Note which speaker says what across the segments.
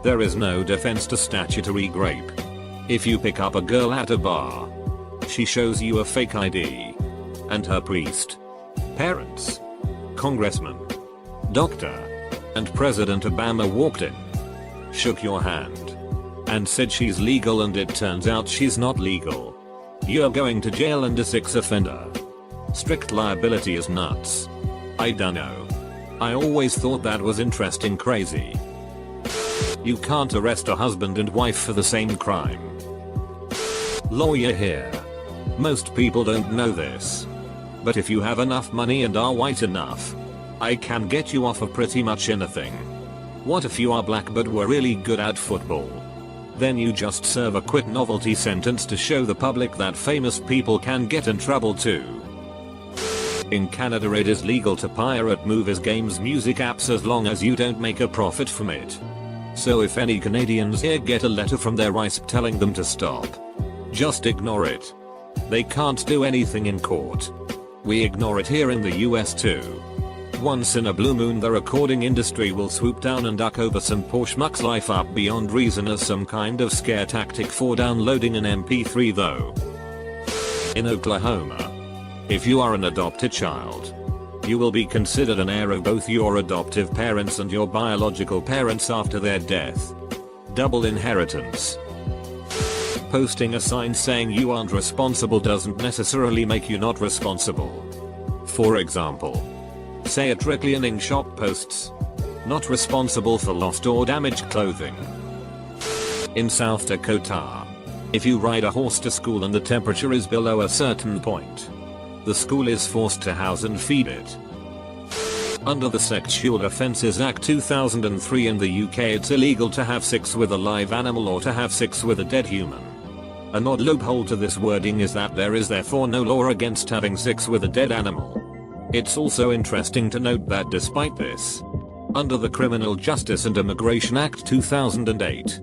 Speaker 1: There is no defense to statutory rape. If you pick up a girl at a bar, she shows you a fake ID, and her priest, parents, congressman, doctor, and President Obama walked in, shook your hand, and said she's legal, and it turns out she's not legal, you're going to jail and a sex offender. Strict liability is nuts. I dunno. I always thought that was interesting. Crazy. You can't arrest a husband and wife for the same crime. Lawyer here. Most people don't know this, but if you have enough money and are white enough, I can get you off of pretty much anything. What if you are black but were really good at football? Then you just serve a quick novelty sentence to show the public that famous people can get in trouble too. In Canada it is legal to pirate movies, games, music apps as long as you don't make a profit from it. So if any Canadians here get a letter from their ICE telling them to stop, just ignore it. They can't do anything in court. We ignore it here in the US too. Once in a blue moon the recording industry will swoop down and duck over some poor schmuck's life up beyond reason as some kind of scare tactic for downloading an MP3 though. In Oklahoma, if you are an adopted child, you will be considered an heir of both your adoptive parents and your biological parents after their death. Double inheritance. Posting a sign saying you aren't responsible doesn't necessarily make you not responsible. For example, say a cleaning shop posts, "Not responsible for lost or damaged clothing." In South Dakota, if you ride a horse to school and the temperature is below a certain point, the school is forced to house and feed it. Under the Sexual Offences Act 2003 in the UK, it's illegal to have sex with a live animal or to have sex with a dead human. An odd loophole to this wording is that there is therefore no law against having sex with a dead animal. It's also interesting to note that despite this, under the Criminal Justice and Immigration Act 2008,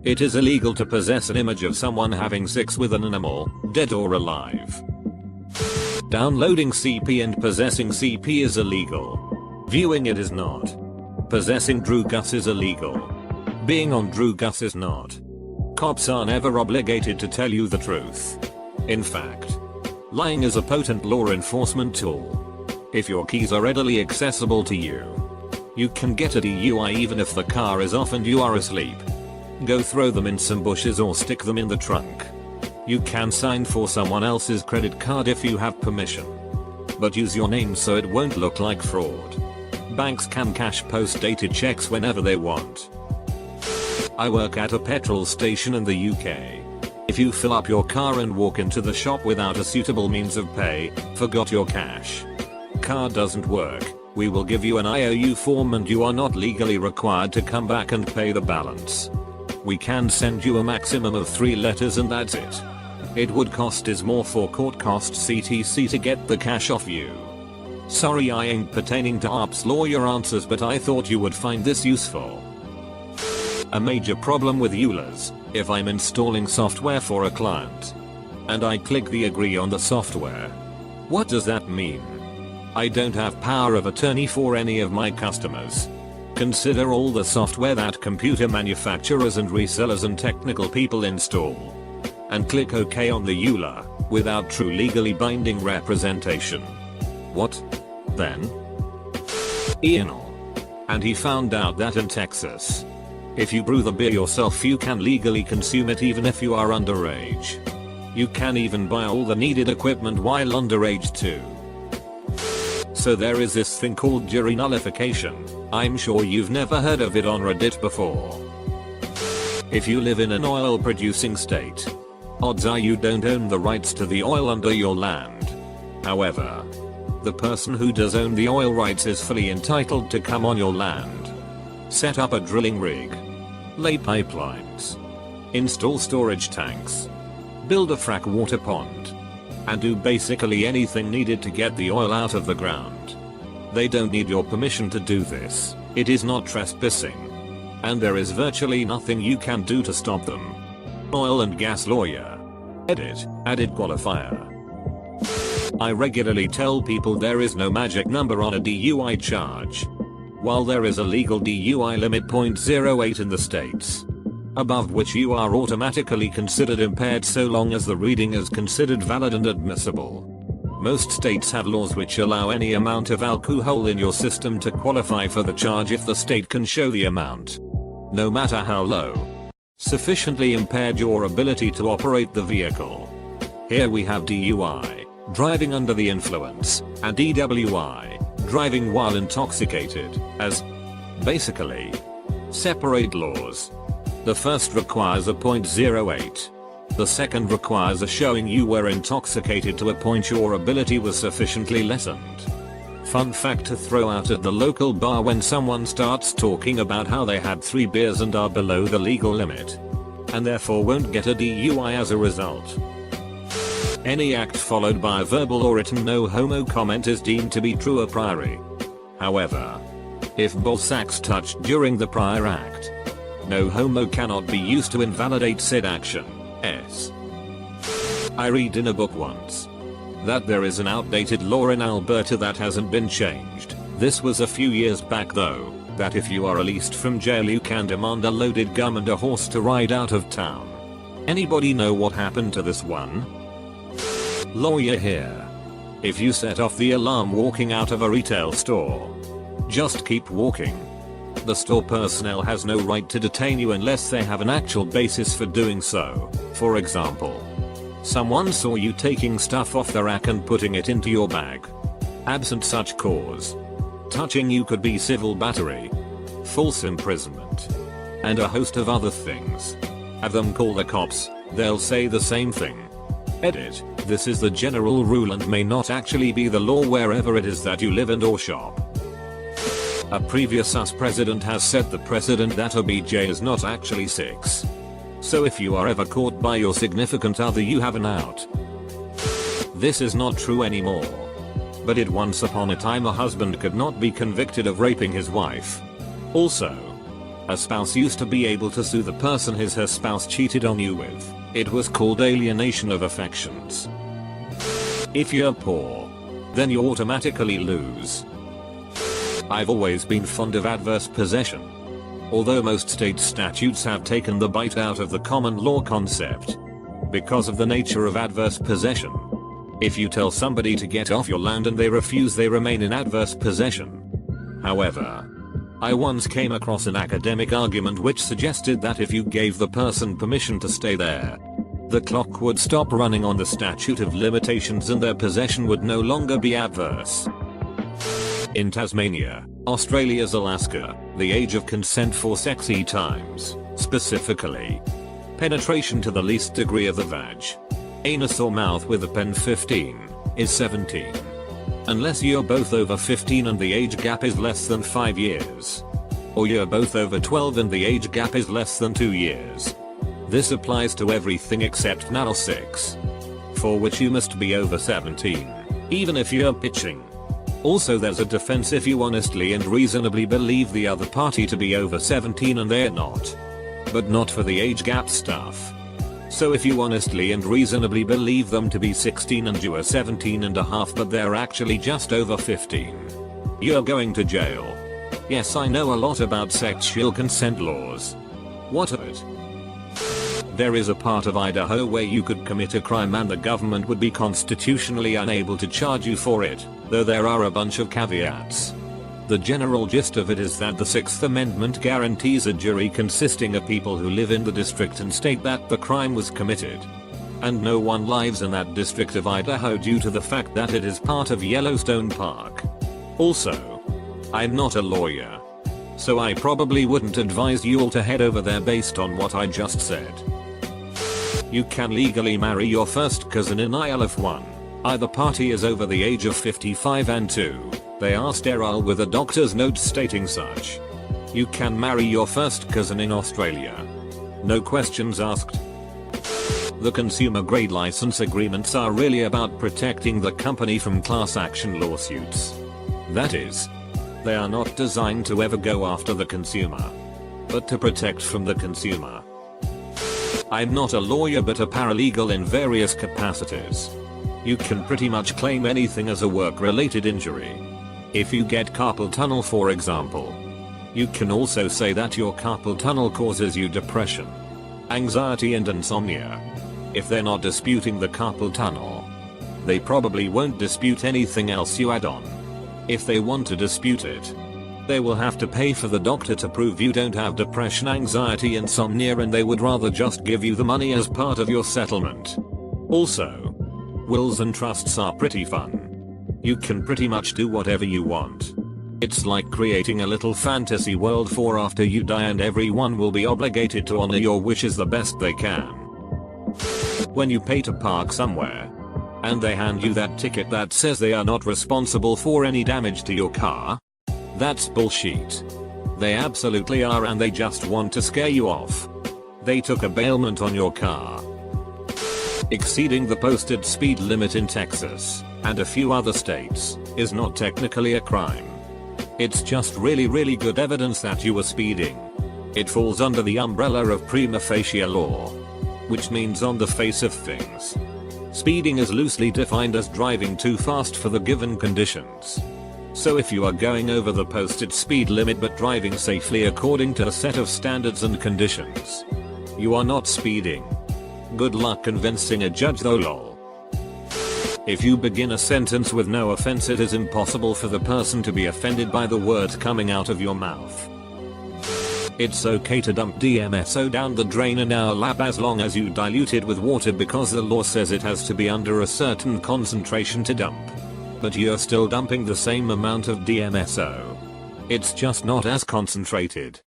Speaker 1: it is illegal to possess an image of someone having sex with an animal, dead or alive. Downloading CP and possessing CP is illegal. Viewing it is not. Possessing Drugus is illegal. Being on Drugus is not. Cops are never obligated to tell you the truth. In fact, lying is a potent law enforcement tool. If your keys are readily accessible to you, you can get a DUI even if the car is off and you are asleep. Go throw them in some bushes or stick them in the trunk. You can sign for someone else's credit card if you have permission, but use your name so it won't look like fraud. Banks can cash post-dated checks whenever they want. I work at a petrol station in the UK. If you fill up your car and walk into the shop without a suitable means of pay, forgot your cash, card doesn't work, we will give you an IOU form and you are not legally required to come back and pay the balance. We can send you a maximum of 3 letters and that's it. It would cost is more for court costs etc to get the cash off you. Sorry I ain't pertaining to ops lawyer answers, but I thought you would find this useful. A major problem with EULAs: if I'm installing software for a client, and I click the agree on the software, what does that mean? I don't have power of attorney for any of my customers. Consider all the software that computer manufacturers and resellers and technical people install, and click OK on the EULA, without true legally binding representation. What? Then? Ian. And he found out that in Texas, if you brew the beer yourself you can legally consume it even if you are underage. You can even buy all the needed equipment while underage too. So there is this thing called jury nullification. I'm sure you've never heard of it on Reddit before. If you live in an oil producing state, odds are you don't own the rights to the oil under your land. However, the person who does own the oil rights is fully entitled to come on your land, set up a drilling rig, lay pipelines, install storage tanks, build a frack water pond, and do basically anything needed to get the oil out of the ground. They don't need your permission to do this. It is not trespassing, and there is virtually nothing you can do to stop them. Oil and gas lawyer. Edit, added qualifier. I regularly tell people there is no magic number on a DUI charge. while there is a legal DUI limit .08 in the states, above which you are automatically considered impaired so long as the reading is considered valid and admissible. Most states have laws which allow any amount of alcohol in your system to qualify for the charge if the state can show the amount, no matter how low, sufficiently impaired your ability to operate the vehicle. Here we have DUI, driving under the influence, and DWI, driving while intoxicated, as basically separate laws. The first requires a .08. The second requires a showing you were intoxicated to a point your ability was sufficiently lessened. Fun fact to throw out at the local bar: when someone starts talking about how they had 3 beers and are below the legal limit, and therefore won't get a DUI as a result. Any act followed by a verbal or written no homo comment is deemed to be true a priori. However, if both sacks touched during the prior act, no homo cannot be used to invalidate said action. I read in a book once that there is an outdated law in Alberta that hasn't been changed. This was a few years back though, that if you are released from jail you can demand a loaded gun and a horse to ride out of town. Anybody know what happened to this one? Lawyer here. If you set off the alarm walking out of a retail store, just keep walking. The store personnel has no right to detain you unless they have an actual basis for doing so. For example, someone saw you taking stuff off the rack and putting it into your bag. Absent such cause, touching you could be civil battery, false imprisonment, and a host of other things. Have them call the cops, they'll say the same thing. Edit. This is the general rule and may not actually be the law wherever it is that you live and or shop. A previous US president has set the precedent that OBJ is not actually 6. So if you are ever caught by your significant other you have an out. This is not true anymore. But it once upon a time a husband could not be convicted of raping his wife. Also, a spouse used to be able to sue the person her spouse cheated on you with. It was called alienation of affections. If you're poor, then you automatically lose. I've always been fond of adverse possession. Although most state statutes have taken the bite out of the common law concept because of the nature of adverse possession. If you tell somebody to get off your land and they refuse, they remain in adverse possession. However, I once came across an academic argument which suggested that if you gave the person permission to stay there, the clock would stop running on the statute of limitations and their possession would no longer be adverse. In Tasmania, Australia's Alaska, the age of consent for sexy times, specifically penetration to the least degree of the vag, anus or mouth with a pen 15, is 17. Unless you're both over 15 and the age gap is less than 5 years. Or you're both over 12 and the age gap is less than 2 years. This applies to everything except NAL 6, for which you must be over 17, even if you're pitching. Also there's a defense if you honestly and reasonably believe the other party to be over 17 and they're not. But not for the age gap stuff. So if you honestly and reasonably believe them to be 16 and you are 17 and a half but they're actually just over 15, you're going to jail. Yes, I know a lot about sexual consent laws. What of it? There is a part of Idaho where you could commit a crime and the government would be constitutionally unable to charge you for it, though there are a bunch of caveats. The general gist of it is that the 6th Amendment guarantees a jury consisting of people who live in the district and state that the crime was committed. And no one lives in that district of Idaho due to the fact that it is part of Yellowstone Park. Also, I'm not a lawyer, so I probably wouldn't advise you all to head over there based on what I just said. You can legally marry your first cousin in ILF1. Either party is over the age of 55 and 2. They are sterile with a doctor's note stating such. You can marry your first cousin in Australia. No questions asked. The consumer grade license agreements are really about protecting the company from class action lawsuits. That is, they are not designed to ever go after the consumer, but to protect from the consumer. I'm not a lawyer but a paralegal in various capacities. You can pretty much claim anything as a work-related injury. If you get carpal tunnel, for example. You can also say that your carpal tunnel causes you depression, anxiety and insomnia. If they're not disputing the carpal tunnel, they probably won't dispute anything else you add on. If they want to dispute it, they will have to pay for the doctor to prove you don't have depression, anxiety, insomnia, and they would rather just give you the money as part of your settlement. Also, wills and trusts are pretty fun. You can pretty much do whatever you want. It's like creating a little fantasy world for after you die, and everyone will be obligated to honor your wishes the best they can. When you pay to park somewhere, and they hand you that ticket that says they are not responsible for any damage to your car, that's bullshit. They absolutely are, and they just want to scare you off. They took a bailment on your car. Exceeding the posted speed limit in Texas, and a few other states, is not technically a crime. It's just really good evidence that you were speeding. It falls under the umbrella of prima facie law, which means on the face of things. Speeding is loosely defined as driving too fast for the given conditions. So if you are going over the posted speed limit but driving safely according to a set of standards and conditions, you are not speeding. Good luck convincing a judge though, lol. If you begin a sentence with no offense, it is impossible for the person to be offended by the words coming out of your mouth. It's okay to dump DMSO down the drain in our lap as long as you dilute it with water, because the law says it has to be under a certain concentration to dump. But you're still dumping the same amount of DMSO. It's just not as concentrated.